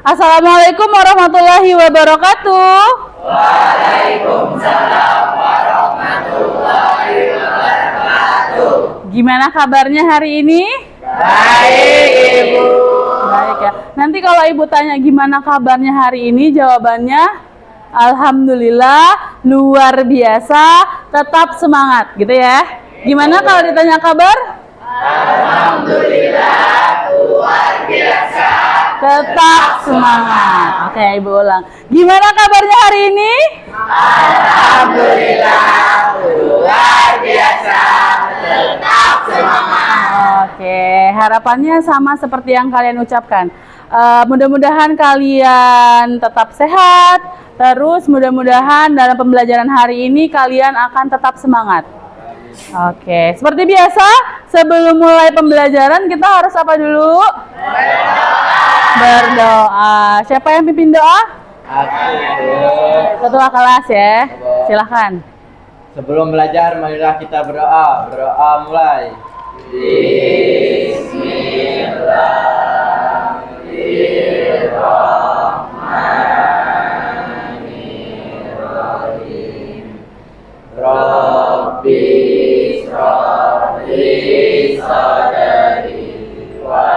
Assalamualaikum warahmatullahi wabarakatuh. Waalaikumsalam warahmatullahi wabarakatuh. Gimana kabarnya hari ini? Baik, Ibu. Baik ya. Nanti kalau Ibu tanya gimana kabarnya hari ini, jawabannya alhamdulillah, luar biasa, tetap semangat gitu ya. Gimana kalau ditanya kabar? Alhamdulillah, luar biasa. Tetap semangat. Oke, Ibu ulang. Gimana kabarnya hari ini? Alhamdulillah, luar biasa. Tetap semangat. Oke, harapannya sama seperti yang kalian ucapkan. Mudah-mudahan kalian tetap sehat. Terus mudah-mudahan dalam pembelajaran hari ini kalian akan tetap semangat. Oke, seperti biasa, sebelum mulai pembelajaran kita harus apa dulu? Berdoa. Siapa yang pimpin doa? Ketua kelas ya. Silahkan. Sebelum belajar, marilah kita berdoa. Berdoa mulai. Bismillahirrahmanirrahim. Rabbi shrahli sadri wa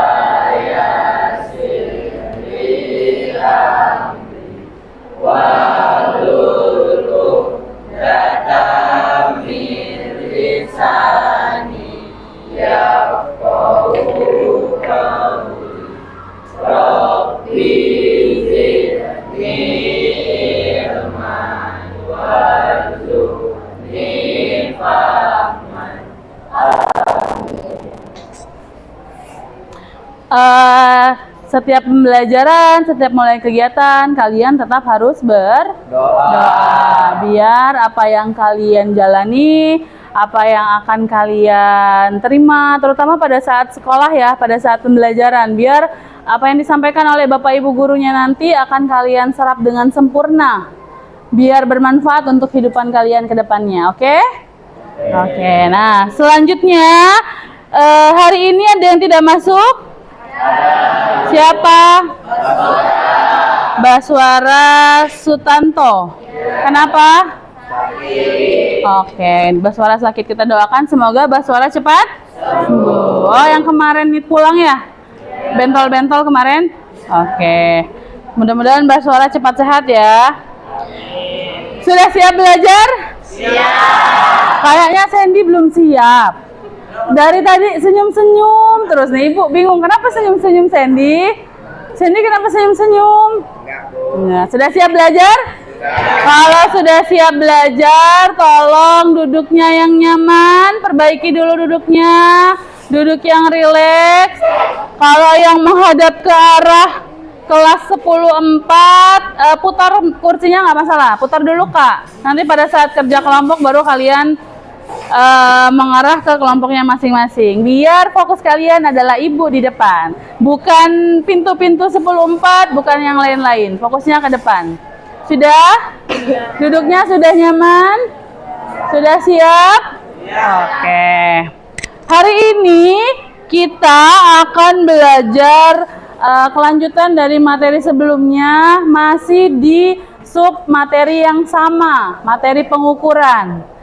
yassir li amri wahlul 'uqdatam min lisani yafqahu qawli. Rabbi zidni ilman warzuqni fahman. Setiap pembelajaran, setiap mulai kegiatan, kalian tetap harus berdoa. Biar apa yang kalian jalani, apa yang akan kalian terima, terutama pada saat sekolah ya, pada saat pembelajaran. Biar apa yang disampaikan oleh Bapak Ibu gurunya nanti akan kalian serap dengan sempurna. Biar bermanfaat untuk kehidupan kalian ke depannya, oke? Oke, nah selanjutnya hari ini ada yang tidak masuk? Siapa? Baswara Sutanto. Kenapa? Oke, Baswara sakit, kita doakan semoga Baswara cepat sembuh. Oh, yang kemarin nih pulang ya? Bentol-bentol kemarin? Oke. Mudah-mudahan Baswara cepat sehat ya. Sudah siap belajar? Siap. Kayaknya Sandy belum siap. Dari tadi senyum-senyum terus nih, Ibu bingung kenapa senyum-senyum Sandy? Sandy kenapa senyum-senyum? Nah, sudah siap belajar? Kalau sudah siap belajar, tolong duduknya yang nyaman, perbaiki dulu duduknya. Duduk yang rileks. Kalau yang menghadap ke arah kelas 10.4, putar kursinya nggak masalah, putar dulu Kak. Nanti pada saat kerja kelompok baru kalian mengarah ke kelompoknya masing-masing. Biar fokus kalian adalah Ibu di depan, bukan pintu-pintu 10.4, bukan yang lain-lain. Fokusnya ke depan. Sudah? Duduknya sudah nyaman? Sudah siap? Oke. Hari ini kita akan belajar kelanjutan dari materi sebelumnya, masih di sub materi yang sama, materi pengukuran.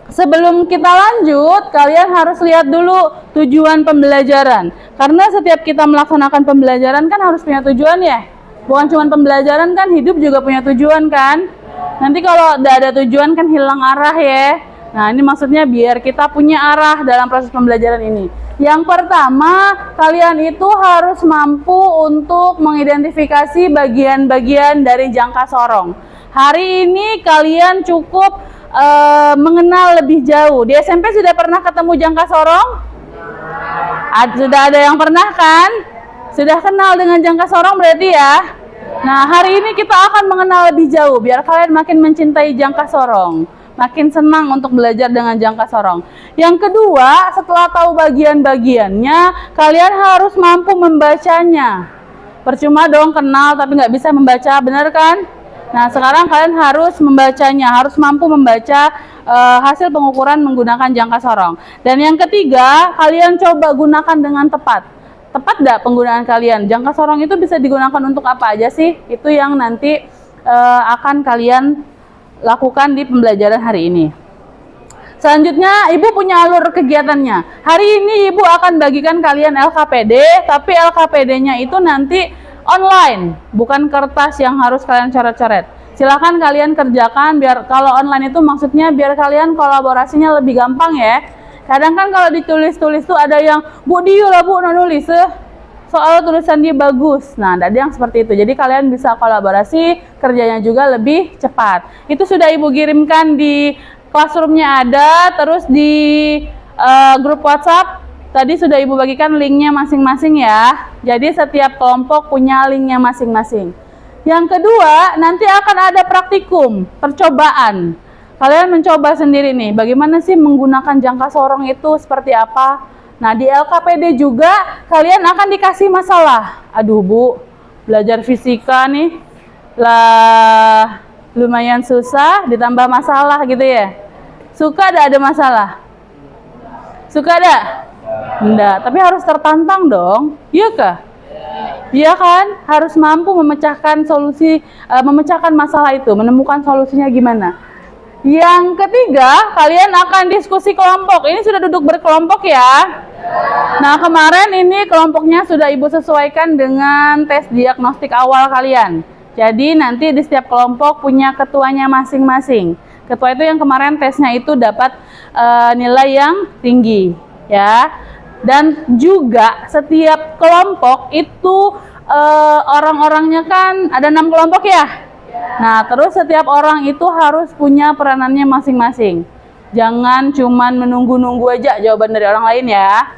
Sebelum kita lanjut, kalian harus lihat dulu tujuan pembelajaran. Karena setiap kita melaksanakan pembelajaran kan harus punya tujuan ya. Bukan cuma pembelajaran kan, hidup juga punya tujuan kan. Nanti kalau tidak ada tujuan kan hilang arah ya. Nah, ini maksudnya biar kita punya arah dalam proses pembelajaran ini. Yang pertama, kalian itu harus mampu untuk mengidentifikasi bagian-bagian dari jangka sorong. Hari ini kalian cukup mengenal lebih jauh. Di SMP sudah pernah ketemu jangka sorong? Sudah ada yang pernah kan? Sudah kenal dengan jangka sorong berarti ya? Nah, hari ini kita akan mengenal lebih jauh biar kalian makin mencintai jangka sorong, makin senang untuk belajar dengan jangka sorong. Yang kedua, setelah tahu bagian-bagiannya, kalian harus mampu membacanya. Percuma dong kenal tapi nggak bisa membaca, benar kan? Nah, sekarang kalian harus membacanya, harus mampu membaca hasil pengukuran menggunakan jangka sorong. Dan yang ketiga, kalian coba gunakan dengan tepat. Tepat nggak penggunaan kalian? Jangka sorong itu bisa digunakan untuk apa aja sih? Itu yang nanti akan kalian lakukan di pembelajaran hari ini. Selanjutnya, Ibu punya alur kegiatannya. Hari ini Ibu akan bagikan kalian LKPD, tapi LKPD-nya itu nanti online, bukan kertas yang harus kalian coret-coret. Silahkan kalian kerjakan, biar kalau online itu maksudnya biar kalian kolaborasinya lebih gampang ya. Kadang kan kalau ditulis-tulis tuh ada yang, Bu Diu lah Bu nulis, soal tulisan dia bagus. Nah, ada yang seperti itu. Jadi kalian bisa kolaborasi, kerjanya juga lebih cepat. Itu sudah Ibu kirimkan di Classroom-nya ada, terus di grup WhatsApp tadi sudah Ibu bagikan linknya masing-masing ya. Jadi setiap kelompok punya linknya masing-masing. Yang kedua, nanti akan ada praktikum, percobaan. Kalian mencoba sendiri nih, bagaimana sih menggunakan jangka sorong itu seperti apa. Nah, di LKPD juga kalian akan dikasih masalah. Aduh Bu, belajar fisika nih lah lumayan susah, ditambah masalah gitu ya. Suka ada masalah? Suka ada? Enggak, tapi harus tertantang dong. Iya kah? Iya kan? Harus mampu memecahkan solusi, memecahkan masalah itu, menemukan solusinya gimana. Yang ketiga, kalian akan diskusi kelompok. Ini sudah duduk berkelompok ya. Nah, kemarin ini kelompoknya sudah Ibu sesuaikan dengan tes diagnostik awal kalian. Jadi nanti di setiap kelompok punya ketuanya masing-masing. Ketua itu yang kemarin tesnya itu dapat nilai yang tinggi, ya. Dan juga setiap kelompok itu orang-orangnya kan ada 6 kelompok ya. Nah, terus setiap orang itu harus punya peranannya masing-masing. Jangan cuman menunggu-nunggu aja jawaban dari orang lain ya.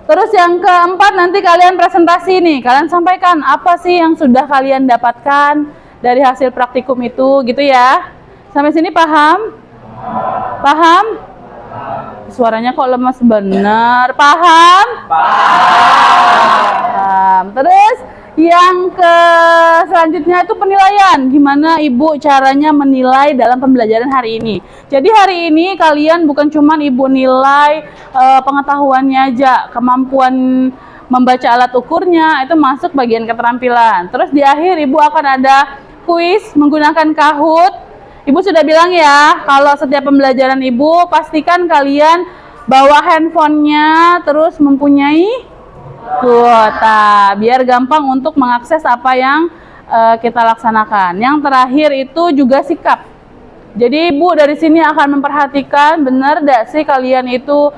Terus yang keempat, nanti kalian presentasi nih. Kalian sampaikan apa sih yang sudah kalian dapatkan dari hasil praktikum itu, gitu ya. Sampai sini paham? Paham? Suaranya kok lemas bener. Paham? Paham. Terus yang selanjutnya itu penilaian. Gimana Ibu caranya menilai dalam pembelajaran hari ini. Jadi hari ini kalian bukan cuma Ibu nilai pengetahuannya aja, kemampuan membaca alat ukurnya itu masuk bagian keterampilan. Terus di akhir Ibu akan ada kuis menggunakan Kahoot. Ibu sudah bilang ya, kalau setiap pembelajaran Ibu pastikan kalian bawa handphonenya, terus mempunyai kuota biar gampang untuk mengakses apa yang kita laksanakan. Yang terakhir itu juga sikap. Jadi Ibu dari sini akan memperhatikan benar tidak sih kalian itu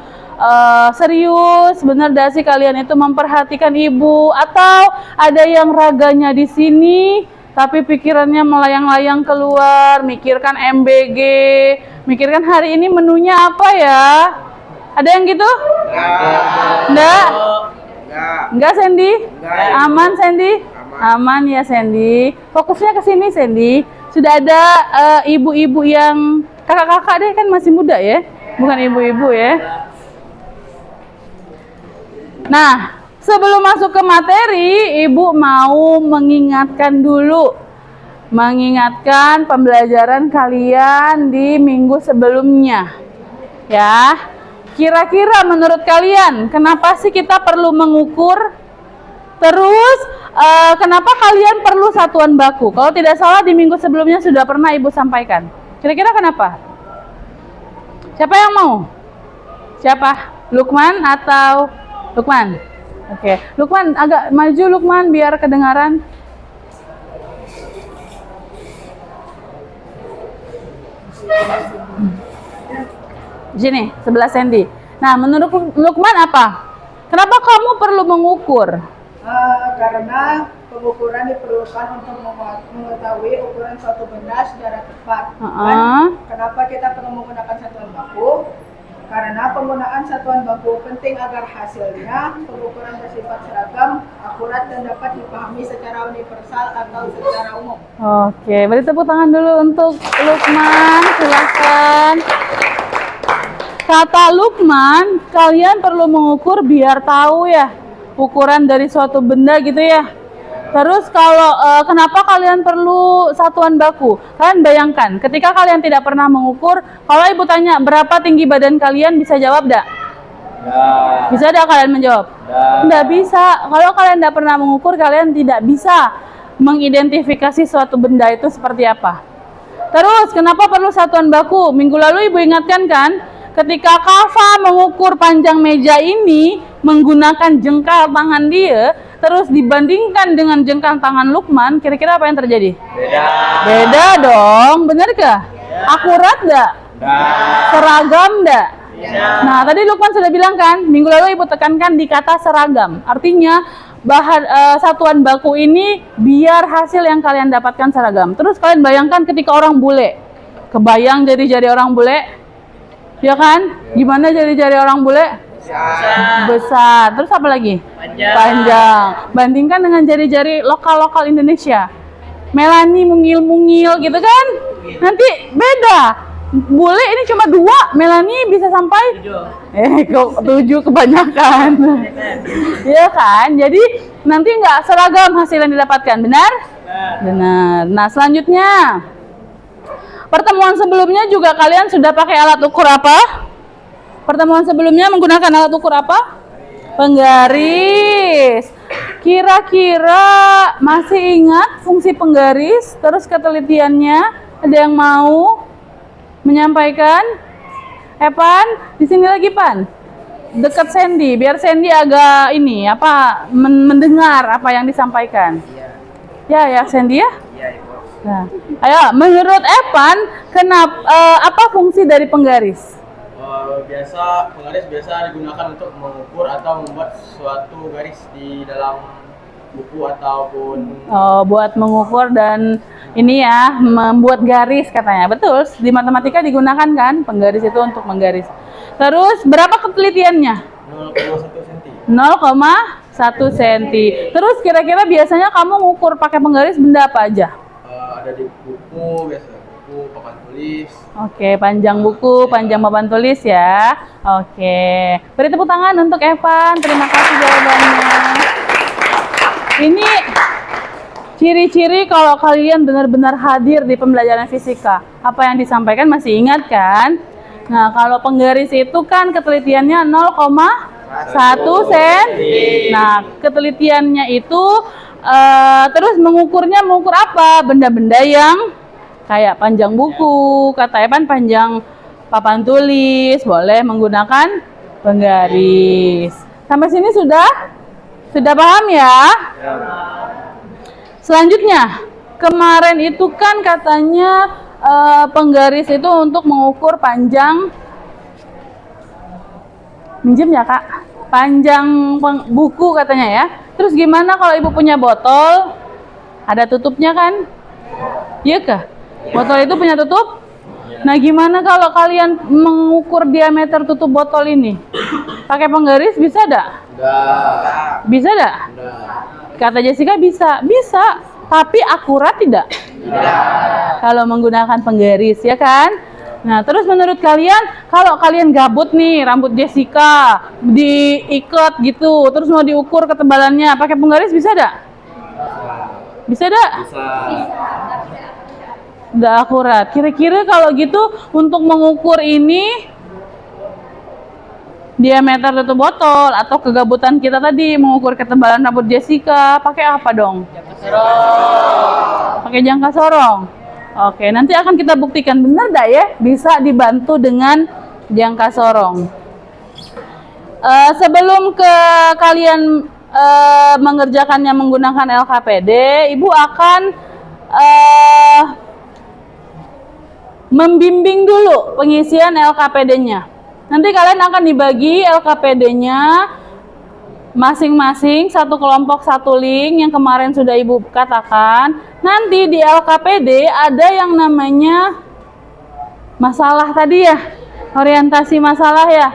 serius, benar tidak sih kalian itu memperhatikan Ibu, atau ada yang raganya di sini tapi pikirannya melayang-layang keluar, mikirkan MBG, mikirkan hari ini menunya apa ya. Ada yang gitu? Enggak? Enggak Sandy? Aman Sandy? Aman ya Sandy. Fokusnya ke sini Sandy. Sudah ada ibu-ibu yang kakak-kakak deh, kan masih muda ya, bukan ibu-ibu ya. Nah, sebelum masuk ke materi, Ibu mau mengingatkan dulu, mengingatkan pembelajaran kalian di minggu sebelumnya, ya. Kira-kira menurut kalian, kenapa sih kita perlu mengukur? Terus, kenapa kalian perlu satuan baku? Kalau tidak salah di minggu sebelumnya sudah pernah Ibu sampaikan. Kira-kira kenapa? Siapa yang mau? Siapa? Lukman atau Lukman? Oke, Lukman agak maju Lukman biar kedengaran. Sini, sebelah Sandy. Nah, menurut Lukman apa? Kenapa kamu perlu mengukur? Karena pengukuran diperlukan untuk mengetahui ukuran suatu benda secara tepat. Kenapa kita perlu menggunakan satuan baku? Karena penggunaan satuan baku penting agar hasilnya pengukuran bersifat seragam, akurat, dan dapat dipahami secara universal atau secara umum. Oke, beri tepuk tangan dulu untuk Lukman, silakan. Kata Lukman, kalian perlu mengukur biar tahu ya ukuran dari suatu benda gitu ya. Terus kalau kenapa kalian perlu satuan baku? Kalian bayangkan, ketika kalian tidak pernah mengukur, kalau Ibu tanya berapa tinggi badan kalian, bisa jawab enggak? Nggak. Bisa tidak kalian menjawab? Nggak. Tidak bisa. Kalau kalian tidak pernah mengukur, kalian tidak bisa mengidentifikasi suatu benda itu seperti apa. Terus, kenapa perlu satuan baku? Minggu lalu Ibu ingatkan kan, ketika Kafa mengukur panjang meja ini menggunakan jengkal tangan dia, terus dibandingkan dengan jengkal tangan Lukman, kira-kira apa yang terjadi? Beda. Beda dong, bener kah? Akurat nggak? Nggak. Seragam nggak? Beda. Nah, tadi Lukman sudah bilang kan, minggu lalu Ibu tekankan di kata seragam. Artinya, satuan baku ini biar hasil yang kalian dapatkan seragam. Terus kalian bayangkan ketika orang bule. Kebayang jari-jari orang bule? Ya kan? Gimana jari-jari orang bule? Besar. Terus apa lagi? Panjang. Bandingkan dengan jari-jari lokal-lokal Indonesia. Melani mungil-mungil gitu kan? Nanti beda. Bule ini cuma 2, Melani bisa sampai 7. Kok 7 kebanyakan. Iya kan? Jadi nanti nggak seragam hasil yang didapatkan, benar? Benar. Nah, selanjutnya. Pertemuan sebelumnya juga kalian sudah pakai alat ukur apa? Pertemuan sebelumnya menggunakan alat ukur apa? Penggaris. Kira-kira masih ingat fungsi penggaris? Terus ketelitiannya? Ada yang mau menyampaikan? Pan, di sini lagi Pan. Dekat Sandy, biar Sandy agak ini mendengar apa yang disampaikan. Ya Sandy ya. Nah, ayo, menurut Evan, apa fungsi dari penggaris? Penggaris biasa digunakan untuk mengukur atau membuat suatu garis di dalam buku ataupun Buat mengukur dan ini ya, membuat garis katanya. Betul, di matematika digunakan kan penggaris itu untuk menggaris. Terus berapa ketelitiannya? 0,1 cm. 0,1 cm. Terus kira-kira biasanya kamu mengukur pakai penggaris benda apa aja? Ada di buku biasa, buku papan tulis. Oke, panjang buku, panjang papan tulis ya. Oke, beri tepuk tangan untuk Evan. Terima kasih jawabannya. Ini ciri-ciri kalau kalian benar-benar hadir di pembelajaran fisika. Apa yang disampaikan masih ingat kan? Nah, kalau penggaris itu kan ketelitiannya 0,1 cm. Nah, ketelitiannya itu terus mengukur apa? Benda-benda yang kayak panjang buku, kata Evan panjang papan tulis, boleh menggunakan penggaris. Sampai sini sudah paham ya? Selanjutnya, kemarin itu kan katanya penggaris itu untuk mengukur panjang, minjem ya Kak, panjang buku katanya ya. Terus gimana kalau Ibu punya botol, ada tutupnya kan? Iya kah? Botol itu punya tutup? Nah, gimana kalau kalian mengukur diameter tutup botol ini? Pakai penggaris bisa enggak? Enggak. Bisa enggak? Enggak. Kata Jessica bisa, tapi akurat tidak? Kalau menggunakan penggaris ya kan? Nah, terus menurut kalian, kalau kalian gabut nih, rambut Jessica diikat gitu, terus mau diukur ketebalannya, pakai penggaris bisa enggak? Bisa enggak? Bisa. Enggak akurat. Kira-kira kalau gitu untuk mengukur ini diameter tutup botol atau kegabutan kita tadi mengukur ketebalan rambut Jessica, pakai apa dong? Jangka sorong. Pakai jangka sorong. Oke, nanti akan kita buktikan benar dah ya, bisa dibantu dengan jangka sorong. Sebelum kalian mengerjakannya menggunakan LKPD, Ibu akan membimbing dulu pengisian LKPD-nya. Nanti kalian akan dibagi LKPD-nya masing-masing, satu kelompok satu link yang kemarin sudah Ibu katakan. Nanti di LKPD ada yang namanya masalah tadi ya, orientasi masalah ya.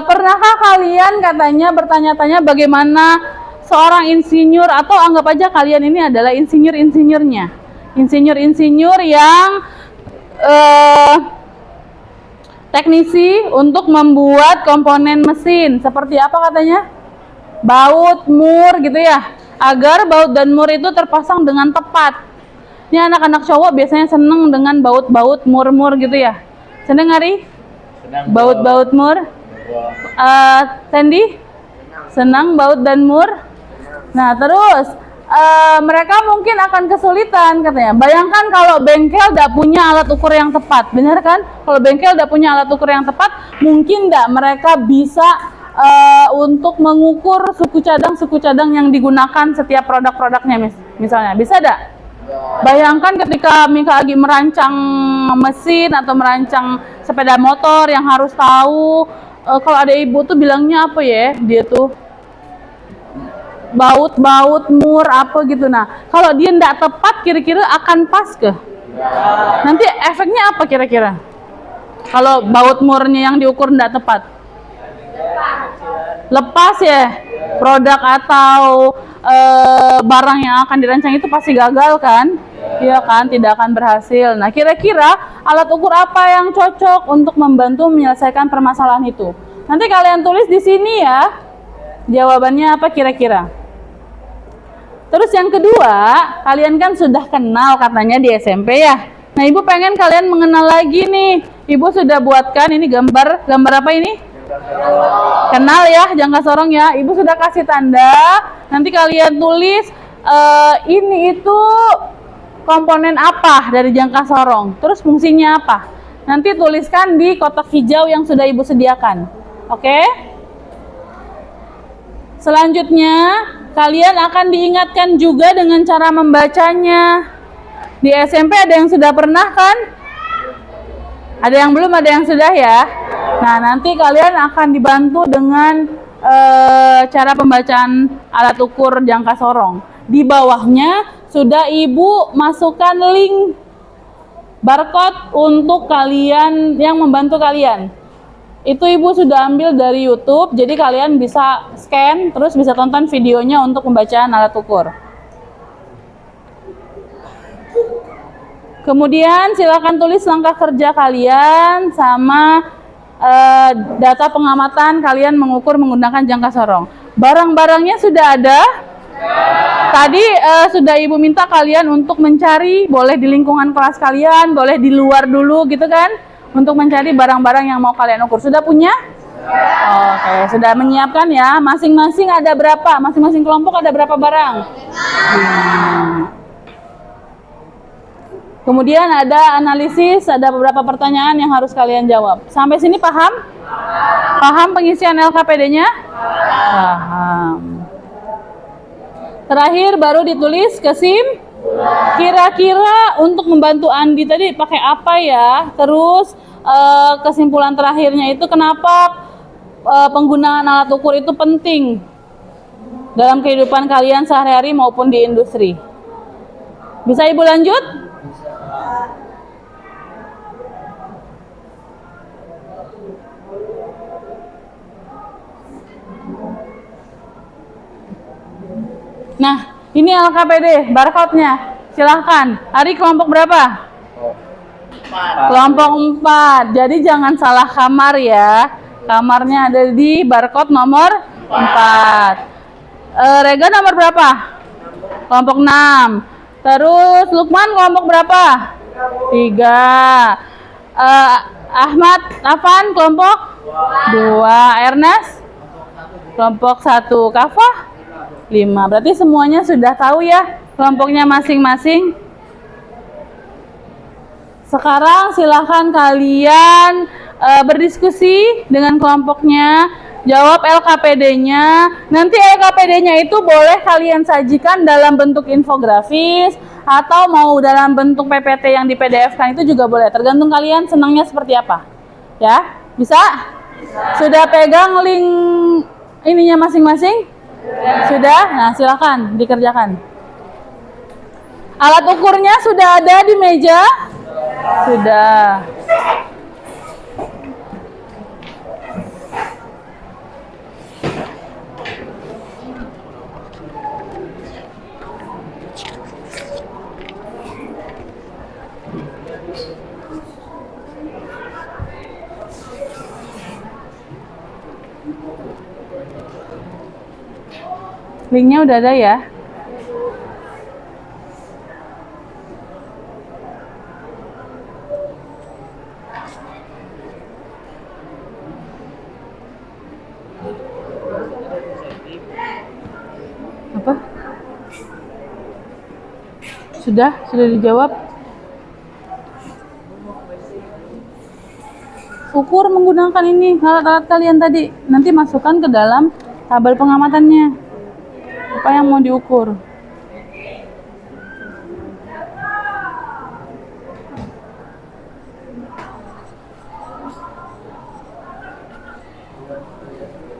Pernahkah kalian katanya bertanya-tanya bagaimana seorang insinyur, atau anggap aja kalian ini adalah insinyur-insinyurnya, insinyur-insinyur yang teknisi untuk membuat komponen mesin, seperti apa katanya? Baut, mur gitu ya, agar baut dan mur itu terpasang dengan tepat. Ini anak-anak cowok biasanya seneng dengan baut-baut, mur-mur gitu ya. Seneng Ari? Senang Baut-baut mur? Sandy? Senang baut dan mur? Nah terus mereka mungkin akan kesulitan katanya. Bayangkan kalau bengkel tidak punya alat ukur yang tepat, benar kan? Kalau bengkel tidak punya alat ukur yang tepat, mungkin tidak mereka bisa untuk mengukur suku cadang yang digunakan setiap produk-produknya, misalnya. Bisa tidak? Bayangkan ketika Mika lagi merancang mesin atau merancang sepeda motor yang harus tahu, kalau ada ibu tuh bilangnya apa ya? Dia tuh baut mur apa gitu. Nah, kalau dia tidak tepat kira-kira akan pas ke? Nanti efeknya apa kira-kira? Kalau baut murnya yang diukur tidak tepat? Lepas ya, produk atau barang yang akan dirancang itu pasti gagal kan? Iya kan, tidak akan berhasil. Nah, kira-kira alat ukur apa yang cocok untuk membantu menyelesaikan permasalahan itu? Nanti kalian tulis di sini ya. Jawabannya apa kira-kira? Terus yang kedua, kalian kan sudah kenal katanya di SMP ya. Nah, Ibu pengen kalian mengenal lagi nih. Ibu sudah buatkan ini gambar apa ini? Kenal ya, jangka sorong ya. Ibu sudah kasih tanda. Nanti kalian tulis ini itu komponen apa dari jangka sorong. Terus fungsinya apa? Nanti tuliskan di kotak hijau yang sudah Ibu sediakan. Oke? Selanjutnya, kalian akan diingatkan juga dengan cara membacanya. Di SMP ada yang sudah pernah kan? Ada yang belum, ada yang sudah ya. Nah, nanti kalian akan dibantu dengan cara pembacaan alat ukur jangka sorong. Di bawahnya sudah Ibu masukkan link barcode untuk kalian yang membantu kalian. Itu Ibu sudah ambil dari YouTube, jadi kalian bisa scan, terus bisa tonton videonya untuk pembacaan alat ukur. Kemudian silakan tulis langkah kerja kalian sama data pengamatan kalian mengukur menggunakan jangka sorong. Barang-barangnya sudah ada? Tadi sudah Ibu minta kalian untuk mencari, boleh di lingkungan kelas kalian, boleh di luar dulu gitu kan? Untuk mencari barang-barang yang mau kalian ukur. Sudah punya? Oke, sudah menyiapkan ya. Masing-masing ada berapa? Masing-masing kelompok ada berapa barang? Kemudian ada analisis, ada beberapa pertanyaan yang harus kalian jawab. Sampai sini paham? Paham pengisian LKPD-nya? Paham. Terakhir baru ditulis kesimpulan. Kira-kira untuk membantu Andi tadi pakai apa ya? Terus kesimpulan terakhirnya itu kenapa penggunaan alat ukur itu penting dalam kehidupan kalian sehari-hari maupun di industri. Bisa Ibu lanjut? Nah, ini LKPD, barcode-nya. Silahkan. Ari kelompok berapa? Kelompok 4. Jadi jangan salah kamar ya. Kamarnya ada di barcode nomor 4. Rega nomor berapa? Kelompok 6. Terus Lukman kelompok berapa? 3. Ahmad, Afan kelompok 2. Ernest kelompok 1. Kafah 5. Berarti semuanya sudah tahu ya kelompoknya masing-masing. Sekarang silahkan kalian berdiskusi dengan kelompoknya, jawab LKPD-nya. Nanti LKPD-nya itu boleh kalian sajikan dalam bentuk infografis atau mau dalam bentuk PPT yang di PDF-kan itu juga boleh. Tergantung kalian senangnya seperti apa. Ya, bisa? Sudah pegang link ininya masing-masing? Sudah? Nah, silakan dikerjakan. Alat ukurnya sudah ada di meja? Sudah. Linknya udah ada ya? Sudah dijawab. Ukur menggunakan ini alat-alat kalian tadi. Nanti masukkan ke dalam tabel pengamatannya. Apa yang mau diukur?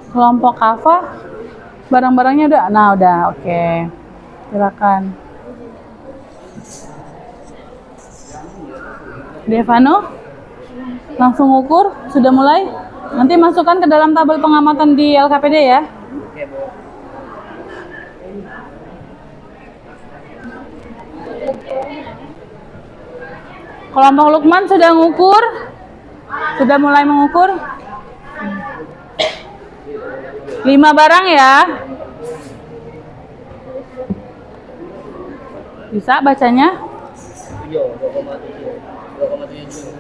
Kelompok Kava, barang-barangnya udah. Nah, udah, oke. Silakan. Devano, langsung ukur, sudah mulai. Nanti masukkan ke dalam tabel pengamatan di LKPD ya. Oke, Bu. Kelompok Lukman sudah mengukur, sudah mulai mengukur. 5 barang ya. Bisa bacanya? 2,7.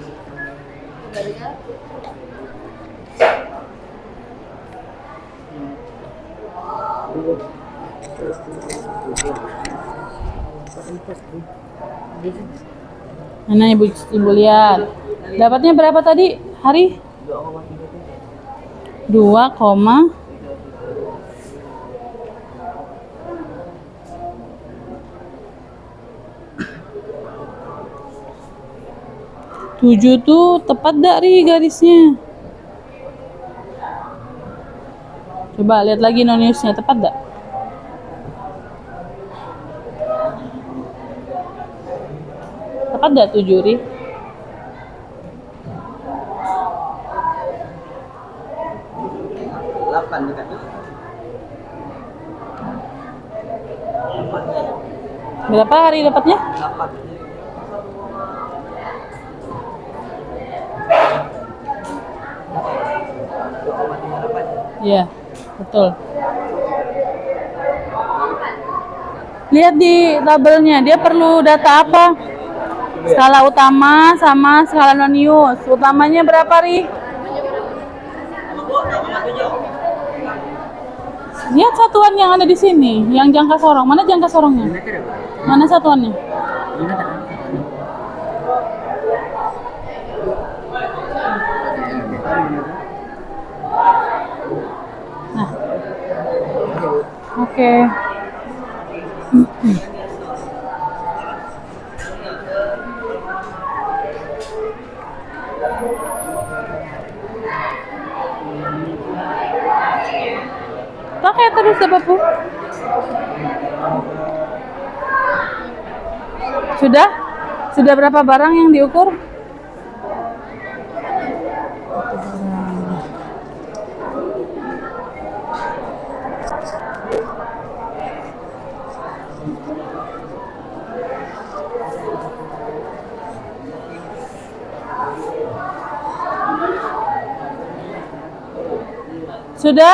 Mana ibu lihat. Dapatnya berapa tadi? Hari? 2, 7 tuh tepat dari garisnya. Coba lihat lagi noniusnya, tepat gak? Tepat gak 7, Ri? Berapa hari dapatnya? 8. Iya, betul. Lihat di tabelnya, dia perlu data apa? Skala utama sama skala non-use. Utamanya berapa, Ri? Lihat satuan yang ada di sini, yang jangka sorong. Mana jangka sorongnya? Mana satuannya? Nah, oke. Pakai terus apa, Bu? Sudah? Sudah berapa barang yang diukur?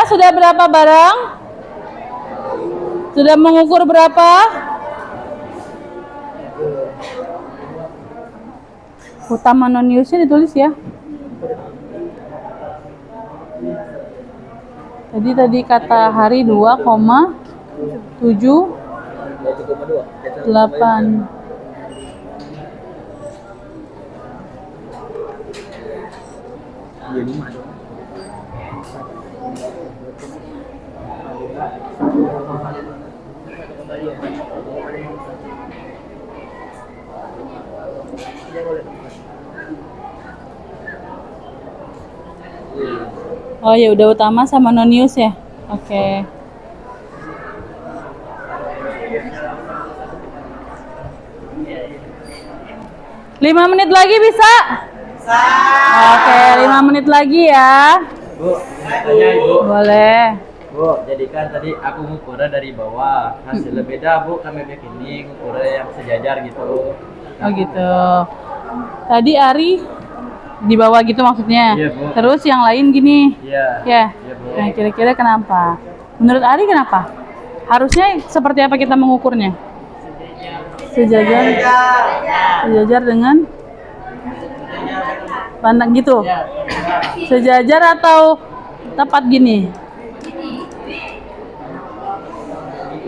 Sudah berapa barang? Sudah mengukur berapa? Utama non-use-nya ditulis ya. Tadi kata hari 2,78. Oh ya udah utama sama non-use ya. Oke. Lima menit lagi bisa? Oke, 5 menit lagi ya. Bu, tanya Ibu. Boleh. Bu, jadikan tadi aku ngukurnya dari bawah. Hasilnya beda, Bu. Kami bikin ngukurnya yang sejajar gitu. Oh gitu. Tadi Ari di bawah gitu maksudnya. Iya, Bu. Terus yang lain gini. Iya. Ya. Iya, Bu. Nah, kira-kira kenapa? Menurut Ari kenapa? Harusnya seperti apa kita mengukurnya? Sejajar dengan pandang gitu. Sejajar atau tepat gini?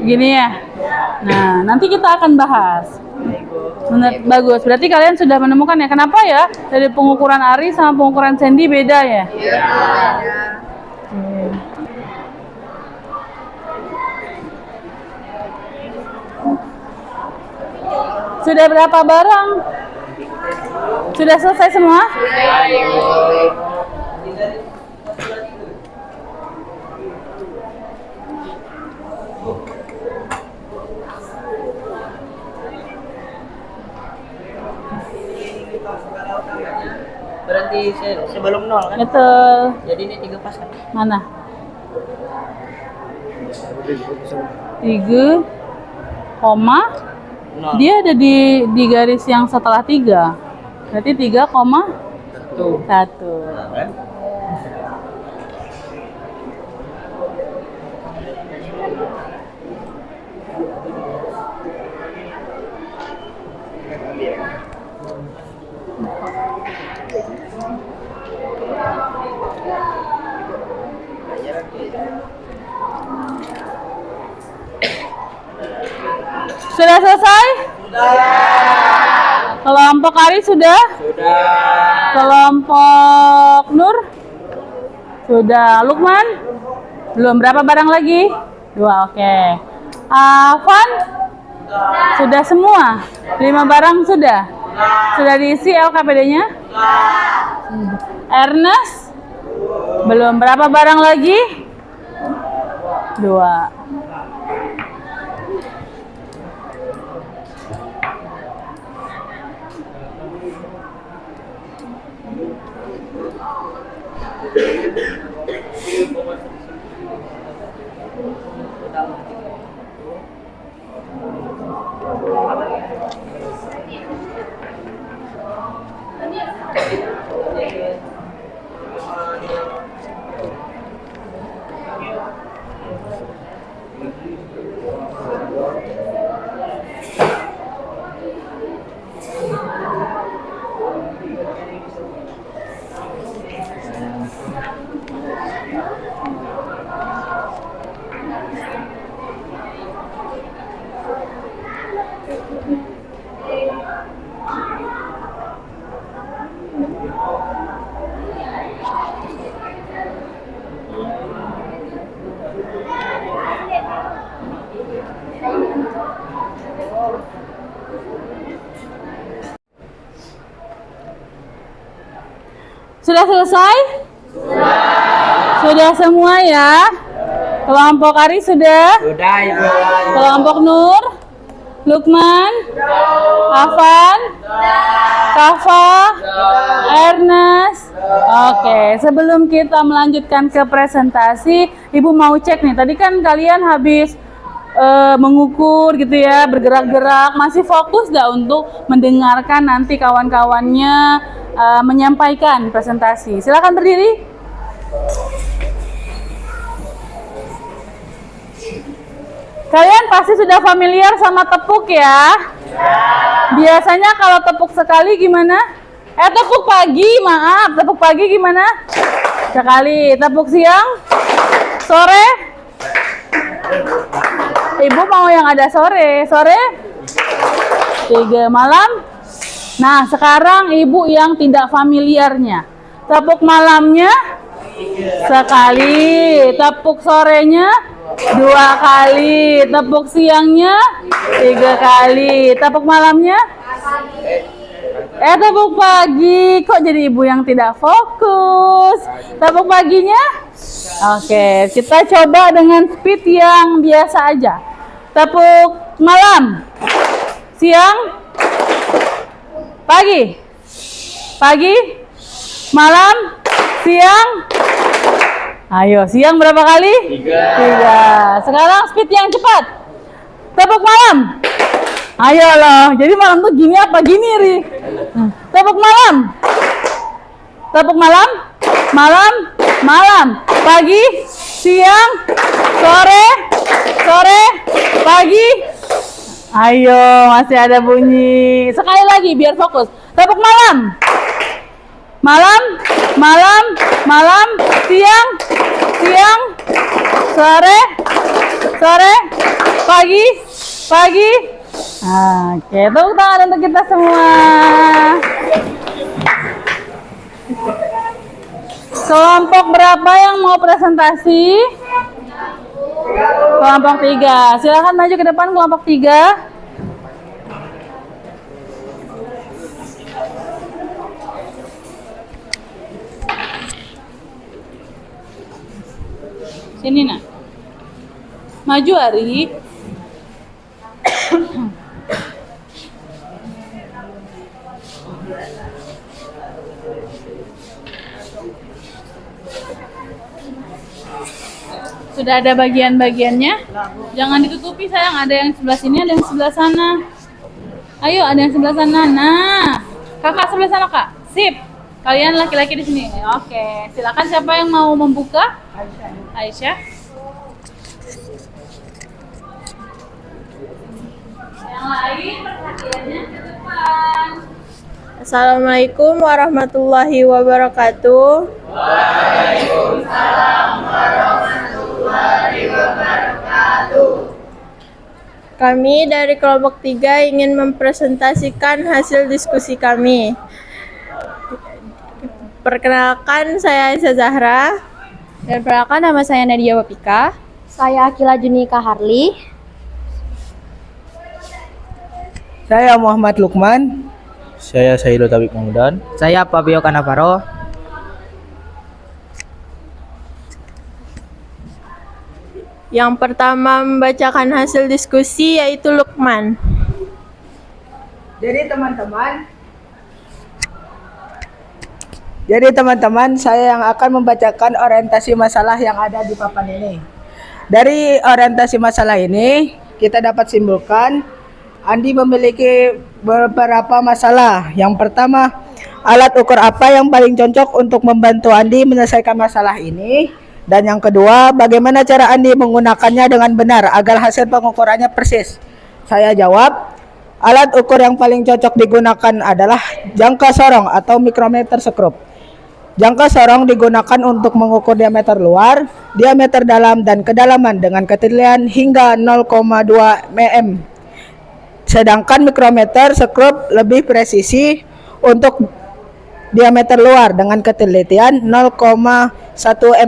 Gini ya. Nah, nanti kita akan bahas. Bagus. Berarti kalian sudah menemukan ya. Kenapa ya? Dari pengukuran Ari sama pengukuran Sandy beda ya? Iya. Oke. Sudah berapa barang? Sudah selesai semua? Berarti sebelum 0 kan? Betul. Jadi ini 3 pas kan? Mana? 3, koma. 0. Dia ada di garis yang setelah 3. Berarti 3, koma 1. Kan? Sudah selesai? Kelompok Ari sudah? Kelompok Nur? Sudah. Lukman? Belum. Berapa barang lagi? 2, oke. Afan? Sudah semua? 5 barang sudah? Sudah diisi LKPD-nya? Ernest? Belum. Berapa barang lagi? 2. Sudah selesai? Sudah semua ya? Kelompok Ari sudah? Sudah Ibu. Kelompok Nur? Lukman? Afan? Kafa? Ernest? Oke, sebelum kita melanjutkan ke presentasi, Ibu mau cek nih, tadi kan kalian habis mengukur gitu ya, bergerak-gerak, masih fokus nggak untuk mendengarkan nanti kawan-kawannya menyampaikan presentasi? Silakan berdiri. Kalian pasti sudah familiar sama tepuk ya? Biasanya kalau tepuk sekali gimana? Tepuk pagi, maaf, tepuk pagi gimana? Sekali. Tepuk siang? Sore? Ibu mau yang ada sore. Sore? 3 malam? Nah, sekarang Ibu yang tidak familiarnya. Tepuk malamnya? Sekali. Tepuk sorenya? 2 kali. Tepuk siangnya? 3 kali. Tepuk malamnya? Tepuk pagi. Kok jadi Ibu yang tidak fokus? Tepuk paginya? Oke, kita coba dengan speed yang biasa aja. Tepuk malam. Siang? Pagi? Pagi? Malam? Siang? Ayo, siang berapa kali? 3. Sekarang speed yang cepat. Tepuk malam. Ayo loh. Jadi malam tuh gini apa gini, Ri? Tepuk malam. Tepuk malam. Malam. Malam. Pagi. Siang. Sore. Sore. Pagi. Ayo, masih ada bunyi. Sekali lagi biar fokus. Tepuk malam. Malam. Malam. Malam. Siang. Siang. Sore. Sore. Pagi. Pagi. Oke, tepuk tangan untuk kita semua. Kelompok berapa yang mau presentasi? Kelompok 3. Silakan maju ke depan kelompok 3. Sini nak. Maju Ari. Sudah ada bagian-bagiannya. Jangan ditutupi sayang, ada yang sebelah sini, ada yang sebelah sana. Ayo, ada yang sebelah sana. Nah, kakak sebelah sana kak. Sip. Kalian laki-laki di sini. Oke, silakan siapa yang mau membuka? Aisyah. Yang lain perhatiannya ke depan. Assalamualaikum warahmatullahi wabarakatuh. Kami dari kelompok 3 ingin mempresentasikan hasil diskusi kami. Perkenalkan, saya Aisyah Zahra. Dan perkenalkan, nama saya Nadia Wapika. Saya Akila Junika Harli. Saya Muhammad Lukman. Saya Sahido Tabik Mahmudan. Saya Fabio Canavaro. Yang pertama membacakan hasil diskusi yaitu Lukman. Jadi teman-teman, saya yang akan membacakan orientasi masalah yang ada di papan ini. Dari orientasi masalah ini, kita dapat simpulkan Andi memiliki beberapa masalah. Yang pertama, alat ukur apa yang paling cocok untuk membantu Andi menyelesaikan masalah ini? Dan yang kedua, bagaimana cara Andi menggunakannya dengan benar agar hasil pengukurannya persis? Saya jawab, alat ukur yang paling cocok digunakan adalah jangka sorong atau mikrometer skrup. Jangka sorong digunakan untuk mengukur diameter luar, diameter dalam, dan kedalaman dengan ketelitian hingga 0,2 mm. Sedangkan mikrometer skrup lebih presisi untuk diameter luar dengan ketelitian 0,1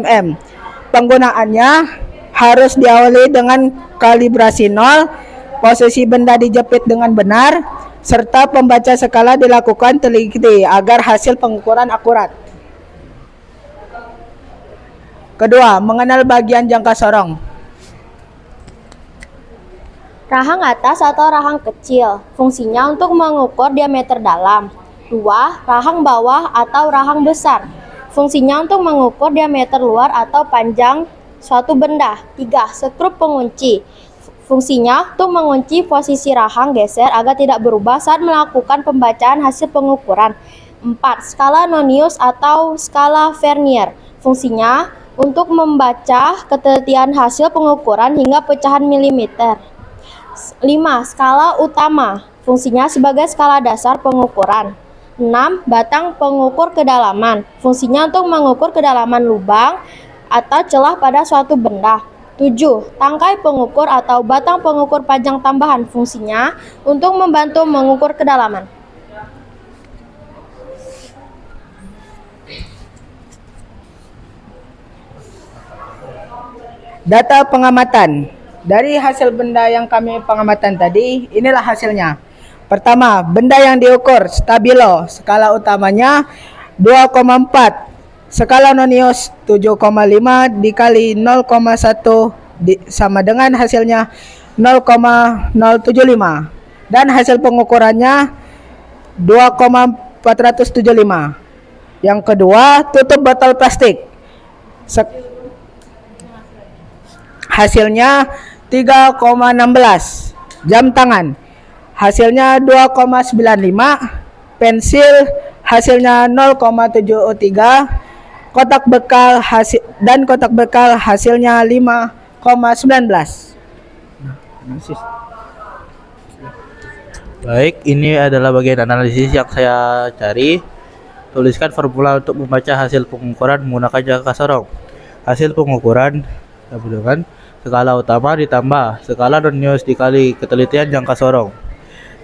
mm. Penggunaannya harus diawali dengan kalibrasi 0, posisi benda dijepit dengan benar, serta pembaca skala dilakukan teliti agar hasil pengukuran akurat. Kedua, mengenal bagian jangka sorong. Rahang atas atau rahang kecil, fungsinya untuk mengukur diameter dalam. 2. Rahang bawah atau rahang besar, fungsinya untuk mengukur diameter luar atau panjang suatu benda. 3. Skrup pengunci, fungsinya untuk mengunci posisi rahang geser agar tidak berubah saat melakukan pembacaan hasil pengukuran. 4. Skala Nonius atau skala Vernier, fungsinya untuk membaca ketelitian hasil pengukuran hingga pecahan milimeter. 5. Skala utama, fungsinya sebagai skala dasar pengukuran. 6. Batang pengukur kedalaman, fungsinya untuk mengukur kedalaman lubang atau celah pada suatu benda. 7. Tangkai pengukur atau batang pengukur panjang tambahan, fungsinya untuk membantu mengukur kedalaman. Data pengamatan. Dari hasil benda yang kami pengamatan tadi, inilah hasilnya. Pertama, benda yang diukur stabilo, skala utamanya 2,4, skala Nonius 7,5 dikali 0,1 sama dengan hasilnya 0,075. Dan hasil pengukurannya 2,475. Yang kedua, tutup botol plastik. Hasilnya 3,16. Jam tangan hasilnya 2,95. Pensil hasilnya 0,73. Kotak bekal hasilnya 5,19. Baik, ini adalah bagian analisis yang saya cari. Tuliskan formula untuk membaca hasil pengukuran menggunakan jangka sorong. Hasil pengukuran sama dengan skala utama ditambah skala Nonius dikali ketelitian jangka sorong.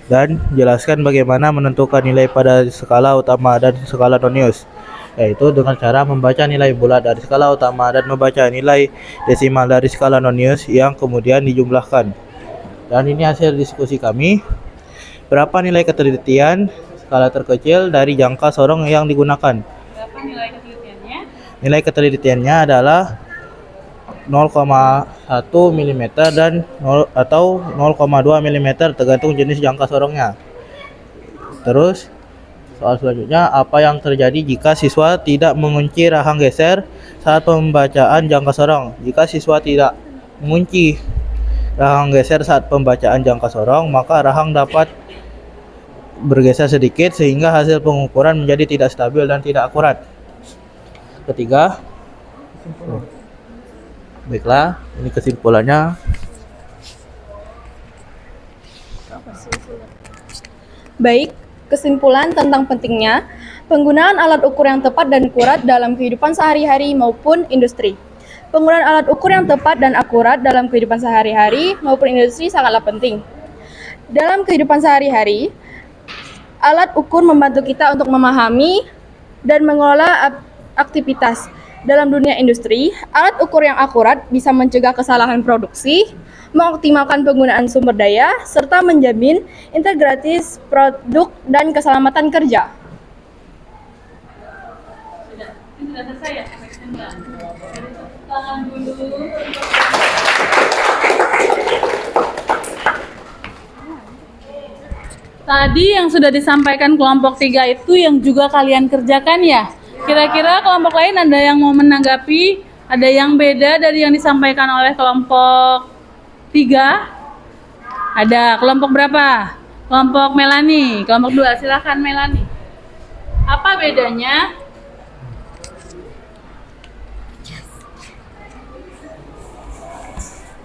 dan jelaskan bagaimana menentukan nilai pada skala utama dan skala nonius, yaitu dengan cara membaca nilai bulat dari skala utama dan membaca nilai desimal dari skala nonius yang kemudian dijumlahkan. Dan ini hasil diskusi kami. Berapa nilai ketelitian skala terkecil dari jangka sorong yang digunakan? Berapa nilai ketelitiannya? Nilai ketelitiannya adalah 0,1 mm dan atau 0,2 mm tergantung jenis jangka sorongnya. Terus soal selanjutnya, apa yang terjadi jika siswa tidak mengunci rahang geser saat pembacaan jangka sorong? Jika siswa tidak mengunci rahang geser saat pembacaan jangka sorong, maka rahang dapat bergeser sedikit sehingga hasil pengukuran menjadi tidak stabil dan tidak akurat. Ketiga, baiklah, ini kesimpulannya. Baik, kesimpulan tentang pentingnya penggunaan alat ukur yang tepat dan akurat dalam kehidupan sehari-hari maupun industri. Penggunaan alat ukur yang tepat dan akurat dalam kehidupan sehari-hari maupun industri sangatlah penting. Dalam kehidupan sehari-hari, alat ukur membantu kita untuk memahami dan mengelola aktivitas. Dalam dunia industri, alat ukur yang akurat bisa mencegah kesalahan produksi, mengoptimalkan penggunaan sumber daya, serta menjamin integritas produk dan keselamatan kerja. Sudah selesai ya? Tangan dulu. Tadi yang sudah disampaikan kelompok 3 itu yang juga kalian kerjakan ya? Kira-kira kelompok lain ada yang mau menanggapi? Ada yang beda dari yang disampaikan oleh kelompok 3? Ada. Kelompok berapa? Kelompok Melani. Kelompok 2, silakan Melani. Apa bedanya?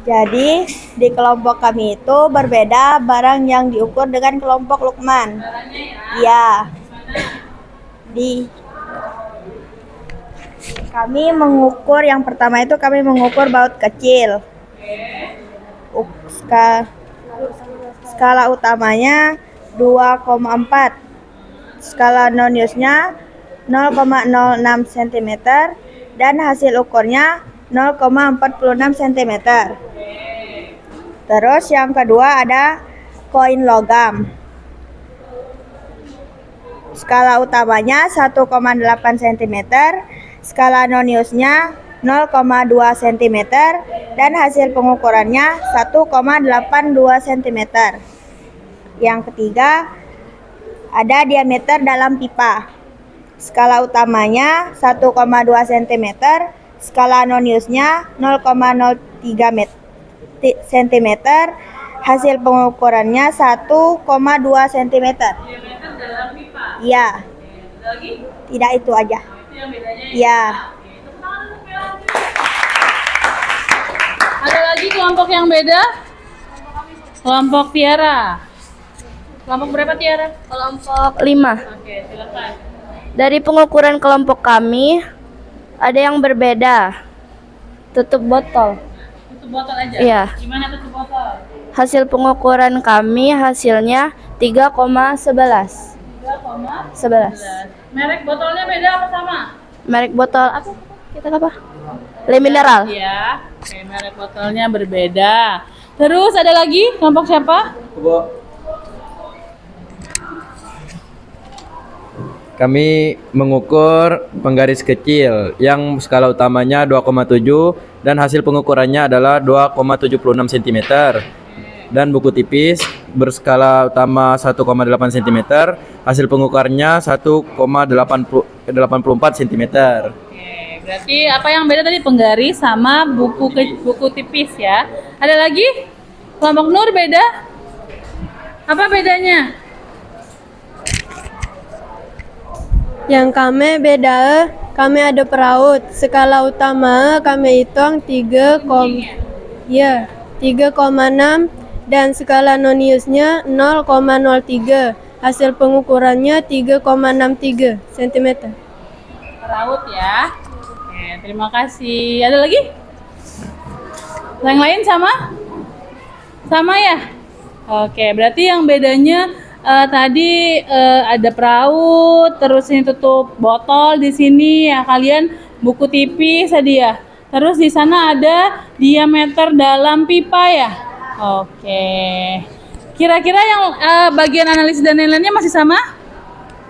Jadi, di kelompok kami itu berbeda barang yang diukur dengan kelompok Lukman. Caranya Ya, Gimana? di kami mengukur yang pertama itu kami mengukur baut kecil. Skala utamanya 2,4. Skala noniusnya 0,06 cm dan hasil ukurnya 0,46 cm. Terus yang kedua ada koin logam. Skala utamanya 1,8 cm, skala noniusnya 0,2 cm dan hasil pengukurannya 1,82 cm. Yang ketiga ada diameter dalam pipa. Skala utamanya 1,2 cm, skala noniusnya 0,03 cm, hasil pengukurannya 1,2 cm. Diameter dalam pipa. Iya, Ada lagi? tidak itu aja. Itu yang bedanya ya? Iya. Tepuk tangan untuk Melani. Ada lagi kelompok yang beda? Kelompok Tiara. Kelompok berapa Tiara? Kelompok 5. Oke, silakan. Dari pengukuran kelompok kami ada yang berbeda. Tutup botol. Tutup botol aja? Iya. Gimana tutup botol? Hasil pengukuran kami hasilnya 3,11. 3,11. Merek botolnya beda apa sama? Merek botol apa? Kita apa? Le mineral. Iya. Oke, merek botolnya berbeda. Terus ada lagi kelompok siapa? Kami mengukur penggaris kecil yang skala utamanya 2,7 dan hasil pengukurannya adalah 2,76 cm. Dan buku tipis berskala utama 1,8 cm, hasil pengukurannya 1,84 cm. Oke, berarti apa yang beda tadi penggaris sama buku tipis ya. Ada lagi? Kelompok Nur beda? Apa bedanya? Yang kami beda, kami ada peraut. Skala utama kami hitung 3,6 dan skala noniusnya 0,03. Hasil pengukurannya 3,63 cm. Peraut ya. Oke, terima kasih. Ada lagi? Yang lain sama? Sama ya? Oke, berarti yang bedanya tadi ada peraut, terus ini tutup botol di sini ya kalian buku tipis tadi ya. Terus di sana ada diameter dalam pipa ya. Oke. Kira-kira yang bagian analisis dan lain-lainnya masih sama?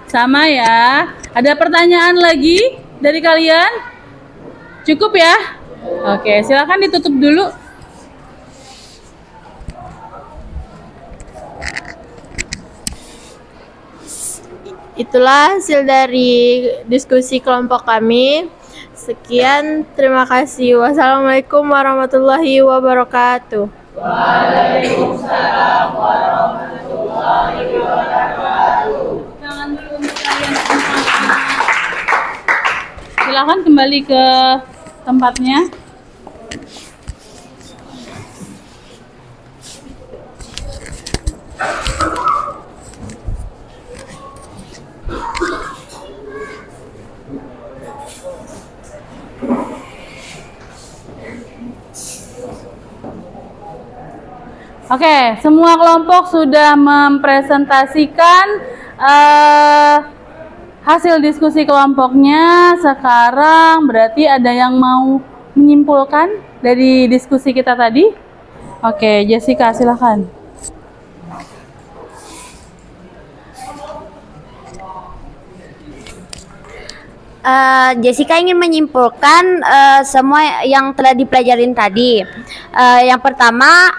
Sama ya. Ada pertanyaan lagi dari kalian? Cukup ya? Oke, silakan ditutup dulu. Itulah hasil dari diskusi kelompok kami. Sekian, terima kasih. Wassalamualaikum warahmatullahi wabarakatuh. Jangan dulu untuk kalian semua. Silakan kembali ke tempatnya. Oke, semua kelompok sudah mempresentasikan hasil diskusi kelompoknya. Sekarang berarti ada yang mau menyimpulkan dari diskusi kita tadi? Oke, Jessica silakan. Jessica ingin menyimpulkan semua yang telah dipelajarin tadi. Yang pertama,